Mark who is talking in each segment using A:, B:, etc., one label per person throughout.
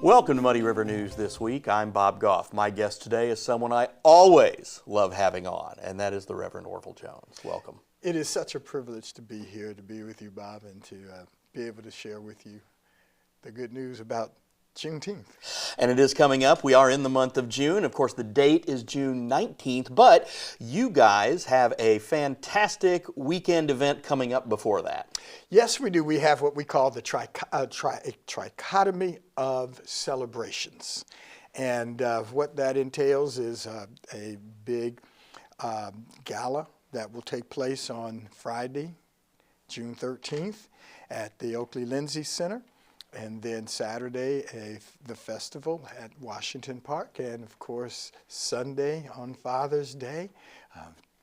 A: Welcome to Muddy River News this week. I'm Bob Goff. My guest today is someone I always love having on, and that is the Reverend Orville Jones. Welcome.
B: It is such a privilege to be here, to be with you, Bob, and to be able to share with you the good news about Juneteenth.
A: And it is coming up. We are in the month of June. Of course, the date is June 19th, but you guys have a fantastic weekend event coming up before that.
B: Yes, we do. We have what we call the trichotomy of celebrations. And what that entails is a big gala that will take place on Friday, June 13th at the Oakley-Lindsay Center. And then Saturday, the festival at Washington Park. And of course, Sunday on Father's Day,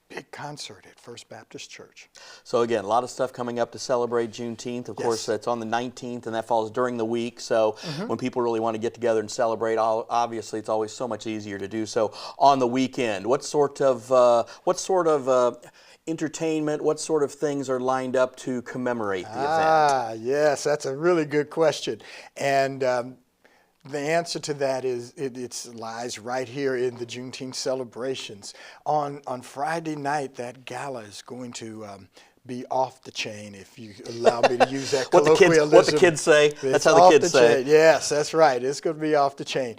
B: big concert at First Baptist Church.
A: So again, a lot of stuff coming up to celebrate Juneteenth. Of course, it's on the 19th, and that falls during the week. So when people really want to get together and celebrate, obviously it's always so much easier to do so on the weekend. What sort of entertainment, what sort of things are lined up to commemorate the event?
B: Yes, that's a really good question. And the answer to that is it lies right here in the Juneteenth celebrations. On Friday night, that gala is going to be off the chain, if you allow me to use that colloquialism.
A: What the kids say. That's how the kids say.
B: Yes, that's right. It's going to be off the chain.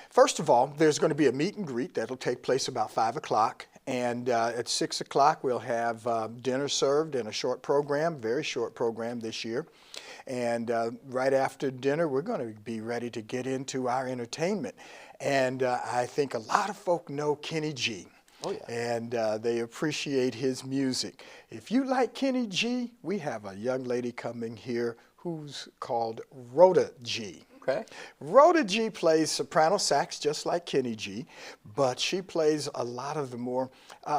B: First of all, there's going to be a meet and greet that'll take place about 5 o'clock. And at 6 o'clock, we'll have dinner served and a short program, very short program this year. And right after dinner, we're going to be ready to get into our entertainment. And I think a lot of folk know Kenny G.
A: Oh, yeah.
B: And they appreciate his music. If you like Kenny G, we have a young lady coming here who's called Rhoda G.
A: Okay.
B: Rhoda G plays soprano sax just like Kenny G, but she plays a lot of the more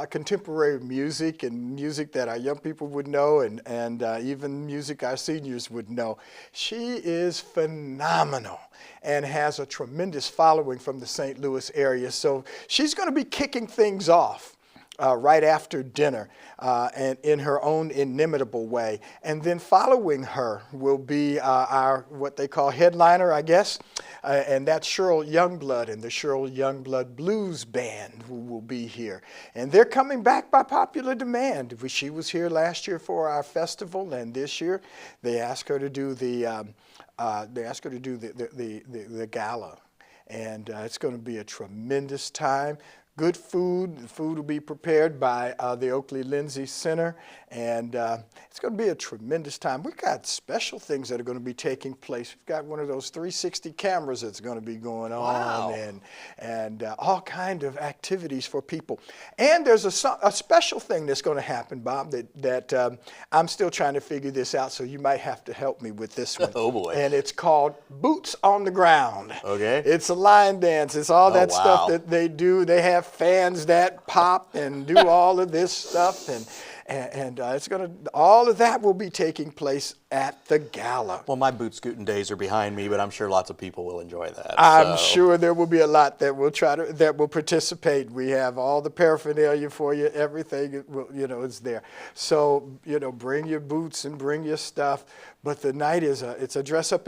B: contemporary music and music that our young people would know and even music our seniors would know. She is phenomenal and has a tremendous following from the St. Louis area. So she's going to be kicking things off right after dinner and in her own inimitable way. And then following her will be our what they call headliner, I guess, and that's Cheryl Youngblood and the Cheryl Youngblood Blues Band who will be here. And they're coming back by popular demand. She was here last year for our festival, and this year they asked her to do the gala. And it's going to be a tremendous time. Good food. The food will be prepared by the Oakley-Lindsay Center, and it's going to be a tremendous time. We've got special things that are going to be taking place. We've got one of those 360 cameras that's going to be going on.
A: Wow.
B: and all kind of activities for people. And there's a special thing that's going to happen, Bob, that I'm still trying to figure this out, so you might have to help me with this one.
A: Oh, boy.
B: And it's called Boots on the Ground.
A: Okay.
B: It's a line dance. It's all that
A: wow.
B: stuff that they do. They have fans that pop and do all of this stuff, and it's gonna, all of that will be taking place at the gala.
A: Well, my boot scooting days are behind me, but I'm sure lots of people will enjoy that.
B: I'm sure there will be a lot that will participate. We have all the paraphernalia for you. Everything is there. So bring your boots and bring your stuff. But the night is a dress up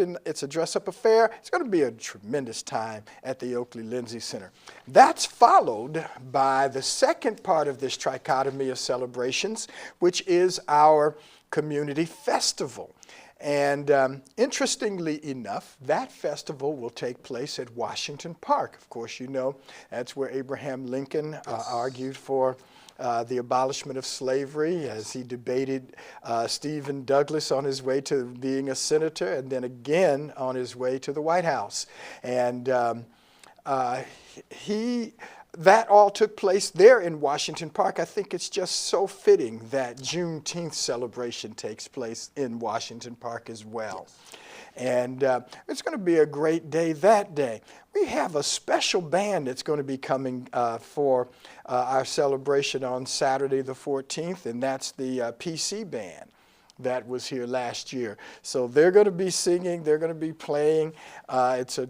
B: affair. It's going to be a tremendous time at the Oakley-Lindsay Center. That's followed by the second part of this trichotomy of celebrations, which is our community festival. And interestingly enough, that festival will take place at Washington Park. Of course, that's where Abraham Lincoln argued for the abolishment of slavery as he debated Stephen Douglas on his way to being a senator, and then again on his way to the White House. And that all took place there in Washington Park. I think it's just so fitting that Juneteenth celebration takes place in Washington Park as well. And it's going to be a great day that day. We have a special band that's going to be coming for our celebration on Saturday the 14th, and that's the PC band that was here last year. So they're going to be singing, they're going to be playing. It's a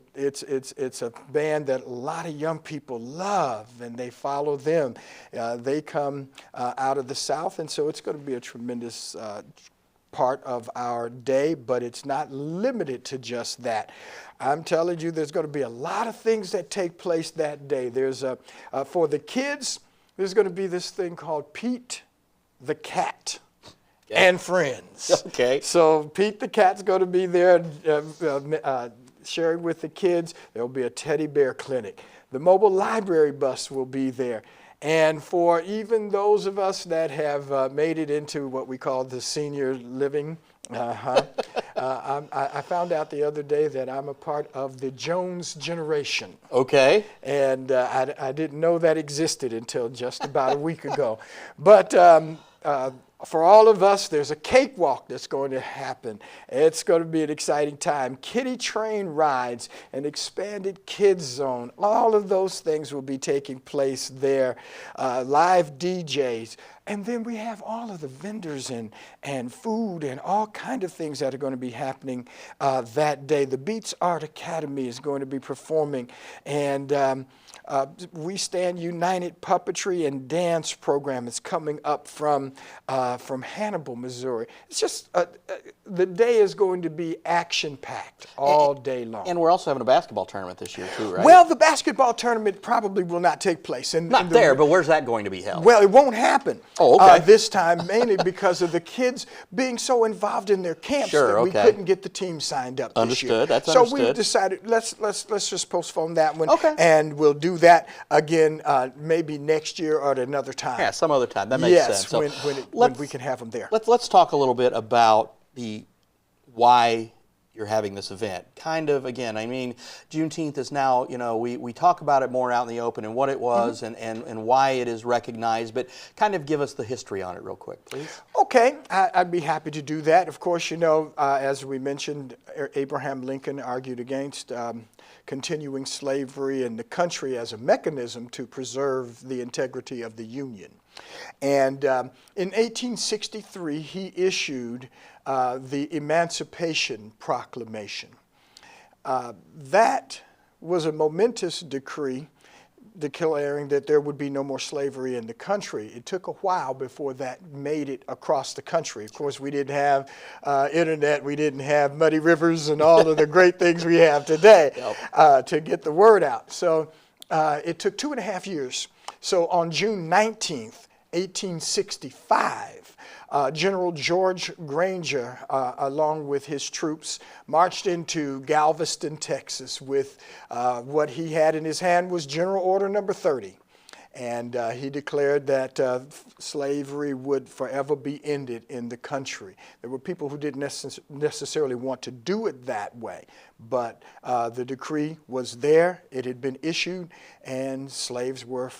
B: band that a lot of young people love, and they follow them. They come out of the South, and so it's going to be a tremendous part of our day, but it's not limited to just that. I'm telling you, there's going to be a lot of things that take place that day. There's for the kids, there's going to be this thing called Pete the Cat and Friends.
A: Okay.
B: So Pete the Cat's going to be there sharing with the kids. There will be a teddy bear clinic. The mobile library bus will be there. And for even those of us that have made it into what we call the senior living, I found out the other day that I'm a part of the Jones generation.
A: Okay.
B: And I didn't know that existed until just about a week ago. But for all of us, there's a cakewalk that's going to happen. It's going to be an exciting time. Kiddie train rides, an expanded kids zone, all of those things will be taking place there. Live DJs. And then we have all of the vendors and food and all kind of things that are going to be happening that day. The Beats Art Academy is going to be performing, and We Stand United puppetry and dance program is coming up from Hannibal, Missouri. It's just the day is going to be action-packed all day long.
A: And we're also having a basketball tournament this year too, right?
B: Well, the basketball tournament probably will not take place.
A: Not there, but where's that going to be held?
B: Well, it won't happen
A: okay.
B: This time, mainly because of the kids being so involved in their camps that we couldn't get the team signed up this year.
A: Understood. That's understood.
B: So we decided let's just postpone that one,
A: and
B: we'll do that again maybe next year or at another time.
A: Yeah, some other time. That makes sense. So
B: when we can have them there.
A: Let's talk a little bit about why you're having this event. Kind of, again, I mean, Juneteenth is now, we talk about it more out in the open and what it was and why it is recognized, but kind of give us the history on it real quick, please.
B: Okay, I'd be happy to do that. Of course, as we mentioned, Abraham Lincoln argued against continuing slavery in the country as a mechanism to preserve the integrity of the Union. And in 1863, he issued the Emancipation Proclamation. That was a momentous decree declaring that there would be no more slavery in the country. It took a while before that made it across the country. Of course, we didn't have internet, we didn't have muddy rivers and all of the great things we have today to get the word out. So it took 2.5 years. So on June 19th, 1865, General George Granger, along with his troops, marched into Galveston, Texas, with what he had in his hand was General Order Number 30. And he declared that slavery would forever be ended in the country. There were people who didn't necessarily want to do it that way, but the decree was there, it had been issued, and slaves were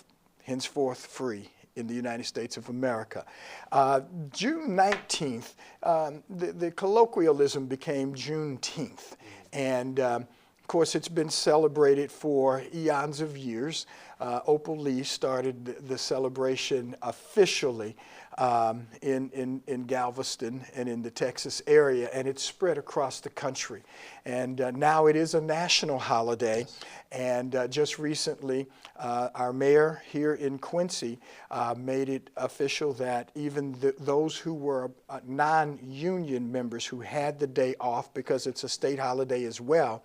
B: henceforth free in the United States of America. June 19th, the colloquialism became Juneteenth. And of course, it's been celebrated for eons of years. Opal Lee started the celebration officially in Galveston and in the Texas area, and it's spread across the country. And now it is a national holiday. Yes. And just recently, our mayor here in Quincy made it official that even those who were non-union members who had the day off, because it's a state holiday as well,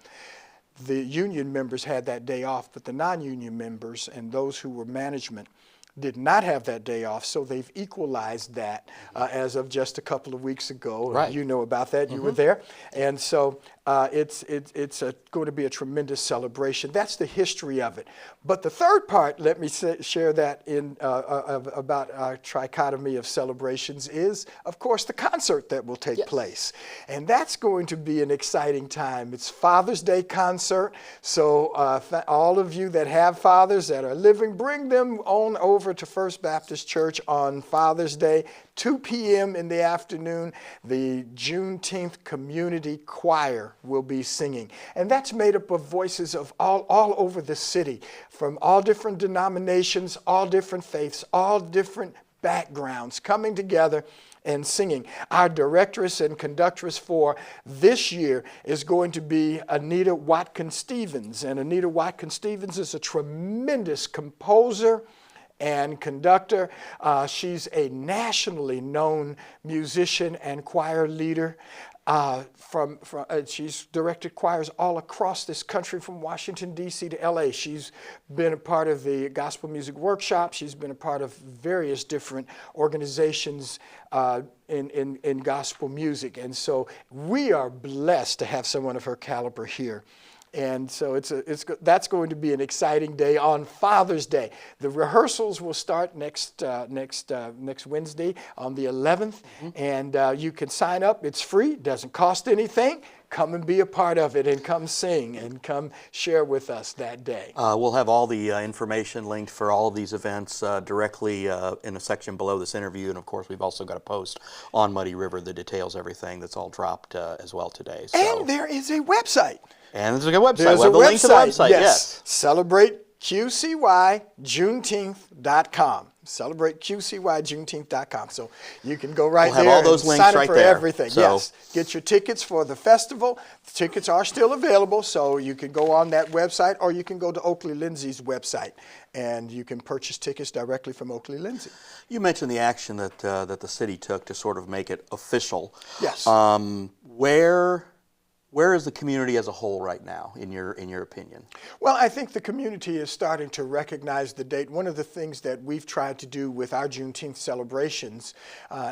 B: the union members had that day off, but the non-union members and those who were management did not have that day off, so they've equalized that as of just a couple of weeks ago.
A: Right.
B: You know about that. You were there. And so it's going to be a tremendous celebration. That's the history of it. But the third part, let me share that about our trichotomy of celebrations is, of course, the concert that will take place. And that's going to be an exciting time. It's Father's Day concert. So all of you that have fathers that are living, bring them on over to First Baptist Church on Father's Day, 2 p.m. in the afternoon. The Juneteenth Community Choir will be singing. And that's made up of voices of all over the city, from all different denominations, all different faiths, all different backgrounds coming together and singing. Our directress and conductress for this year is going to be Anita Watkins Stevens. And Anita Watkins Stevens is a tremendous composer and conductor. She's a nationally known musician and choir leader. She's directed choirs all across this country, from Washington, D.C. to L.A. She's been a part of the Gospel Music Workshop. She's been a part of various different organizations in gospel music. And so we are blessed to have someone of her caliber here. And so that's going to be an exciting day on Father's Day. The rehearsals will start next Wednesday on the 11th, and you can sign up. It's free, doesn't cost anything. Come and be a part of it, and come sing, and come share with us that day.
A: We'll have all the information linked for all of these events directly in a section below this interview, and of course we've also got a post on Muddy River that details everything. That's all dropped as well today. So.
B: And there is a website.
A: And there's a website.
B: There's
A: we'll have
B: a
A: the link to the website.
B: Yes. CelebrateQCYJuneteenth.com. CelebrateQCYJuneteenth.com. So you can go right there.
A: We'll have all those links
B: sign up
A: right
B: for
A: there.
B: everything.
A: So.
B: Yes. Get your tickets for the festival. The tickets are still available, so you can go on that website, or you can go to Oakley Lindsay's website, and you can purchase tickets directly from Oakley Lindsay.
A: You mentioned the action that that the city took to sort of make it official.
B: Yes.
A: Where is the community as a whole right now, in your opinion?
B: Well, I think the community is starting to recognize the date. One of the things that we've tried to do with our Juneteenth celebrations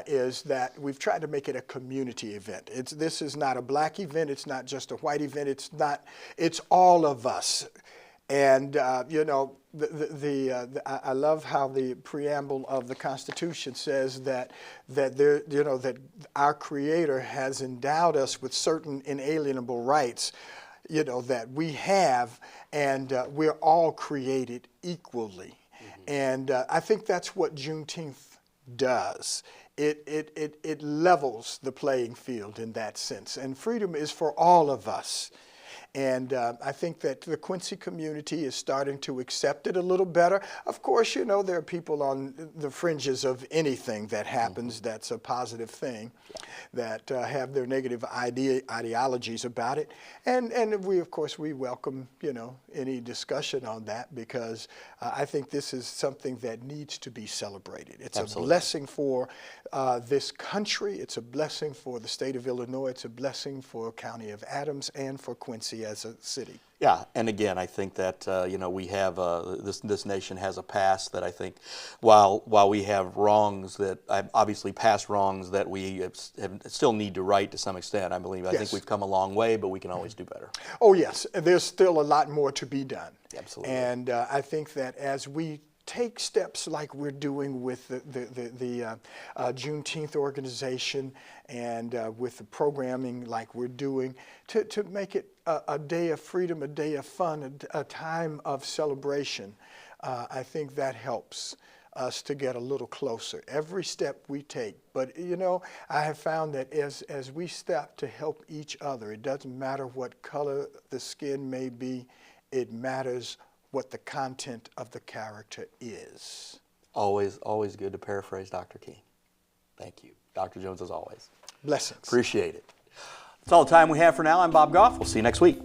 B: is that we've tried to make it a community event. This is not a black event. It's not just a white event. It's all of us. And you know, I love how the preamble of the Constitution says that our Creator has endowed us with certain inalienable rights, you know, that we have, and we're all created equally. And I think that's what Juneteenth does. It levels the playing field in that sense, and freedom is for all of us. And I think that the Quincy community is starting to accept it a little better. Of course, you know, there are people on the fringes of anything that happens that's a positive thing, that have their negative ideologies about it. And we, of course, we welcome, you know, any discussion on that, because I think this is something that needs to be celebrated. It's Absolutely. A blessing for this country. It's a blessing for the state of Illinois. It's a blessing for County of Adams and for Quincy as a city.
A: Yeah, and again, I think that you know, we have this nation has a past that I think, while we have wrongs that obviously past wrongs that we still need to right to some extent. I believe I think we've come a long way, but we can always do better.
B: Oh yes, there's still a lot more to be done.
A: Absolutely.
B: And I think that as we take steps like we're doing with the Juneteenth organization, and with the programming like we're doing, to make it a day of freedom, a day of fun, a time of celebration, I think that helps us to get a little closer every step we take. But you know, I have found that as we step to help each other, it doesn't matter what color the skin may be, it matters what the content of the character is.
A: Always good to paraphrase Dr. King. Thank you. Dr. Jones, as always.
B: Blessings.
A: Appreciate it. That's all the time we have for now. I'm Bob Goff. We'll see you next week.